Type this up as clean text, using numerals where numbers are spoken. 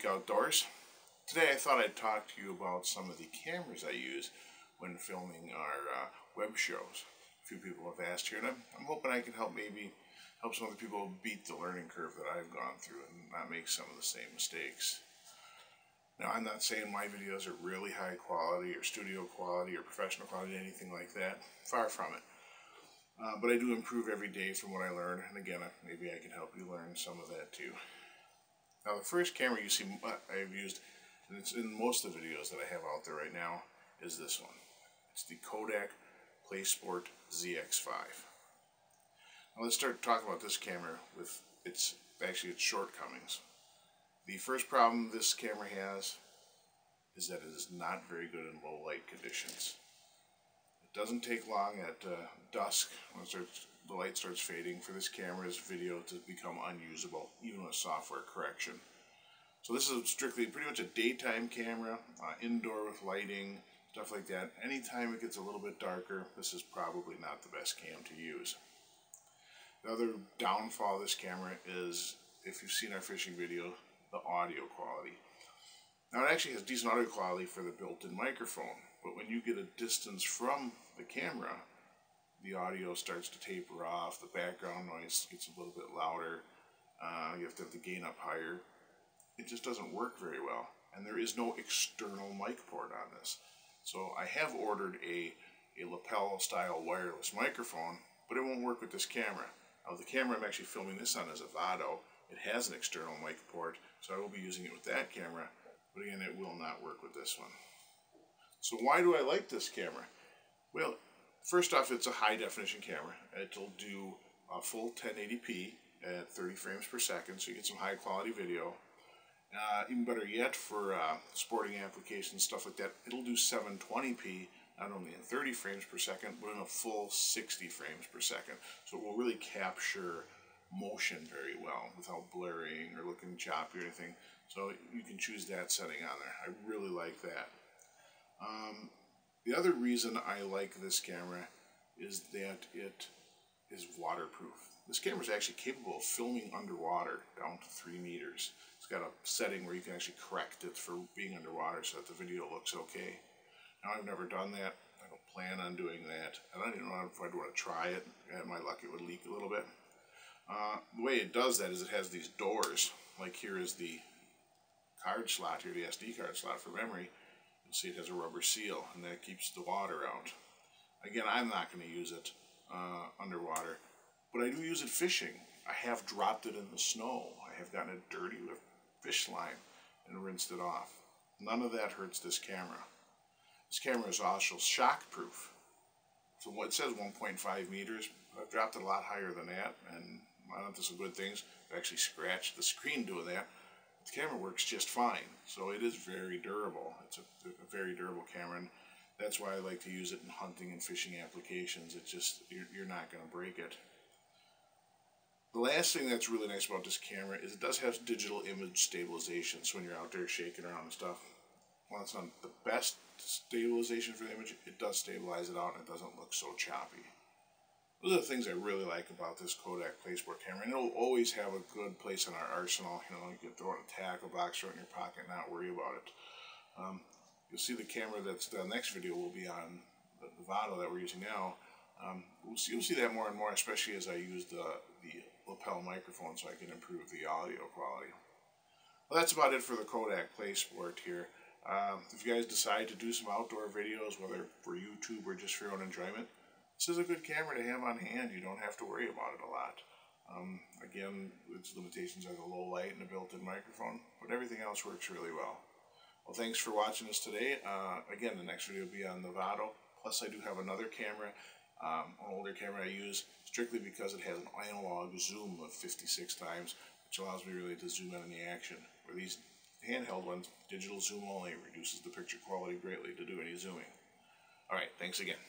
Outdoors. Today I thought I'd talk to you about some of the cameras I use when filming our web shows. A few people have asked here, and I'm hoping I can help some other people beat the learning curve that I've gone through and not make some of the same mistakes. Now, I'm not saying my videos are really high quality or studio quality or professional quality, anything like that. Far from it. But I do improve every day from what I learn, and again, maybe I can help you learn some of that too. Now, the first camera you see I've used, and it's in most of the videos that I have out there right now, is this one. It's the Kodak Playsport ZX5. Now let's start talking about this camera with its shortcomings. The first problem this camera has is that it is not very good in low light conditions. It doesn't take long at dusk, when the light starts fading, for this camera's video to become unusable, even with software correction. So this is strictly pretty much a daytime camera, indoor with lighting, stuff like that. Anytime it gets a little bit darker, this is probably not the best cam to use. The other downfall of this camera is, if you've seen our fishing video, the audio quality. Now, it actually has decent audio quality for the built-in microphone, but when you get a distance from the camera, the audio starts to taper off, the background noise gets a little bit louder, you have to have the gain up higher. It just doesn't work very well, and there is no external mic port on this. So I have ordered a lapel style wireless microphone, but it won't work with this camera. Now, the camera I'm actually filming this on is a Vado. It has an external mic port, so I will be using it with that camera, but again, it will not work with this one. So why do I like this camera? Well, first off, it's a high definition camera. It'll do a full 1080p at 30 frames per second, so you get some high quality video. Even better yet, for sporting applications, stuff like that, it'll do 720p, not only in 30 frames per second, but in a full 60 frames per second. So it will really capture motion very well without blurring or looking choppy or anything. So you can choose that setting on there. I really like that. The other reason I like this camera is that it is waterproof. This camera is actually capable of filming underwater down to 3 meters. It's got a setting where you can actually correct it for being underwater so that the video looks okay. Now, I've never done that. I don't plan on doing that. I don't even know if I'd want to try it. At my luck, it would leak a little bit. The way it does that is it has these doors. Like here is the card slot here, the SD card slot for memory. You'll see it has a rubber seal, and that keeps the water out. Again, I'm not going to use it underwater, but I do use it fishing. I have dropped it in the snow. I have gotten it dirty with fish slime and rinsed it off. None of that hurts this camera. This camera is also shock-proof. So it says 1.5 meters. I've dropped it a lot higher than that, and I don't know some good things. I've actually scratched the screen doing that. The camera works just fine, so it is very durable. It's a very durable camera, and that's why I like to use it in hunting and fishing applications. It's just, you're not going to break it. The last thing that's really nice about this camera is it does have digital image stabilization, so when you're out there shaking around and stuff, while it's not the best stabilization for the image, it does stabilize it out and it doesn't look so choppy. Those are the things I really like about this Kodak Playsport camera, and it'll always have a good place in our arsenal. You know, you can throw it in a tackle box, throw it in your pocket, and not worry about it. You'll see the camera that's the next video will be on the Vado that we're using now. You'll see that more and more, especially as I use the lapel microphone so I can improve the audio quality. Well, that's about it for the Kodak Playsport here. If you guys decide to do some outdoor videos, whether for YouTube or just for your own enjoyment, this is a good camera to have on hand. You don't have to worry about it a lot. Again, its limitations are the low light and the built-in microphone, but everything else works really well. Well, thanks for watching us today. Again, the next video will be on the Vado. Plus, I do have another camera, an older camera I use strictly because it has an analog zoom of 56 times, which allows me really to zoom in on the action. Where these handheld ones, digital zoom only, reduces the picture quality greatly to do any zooming. Alright, thanks again.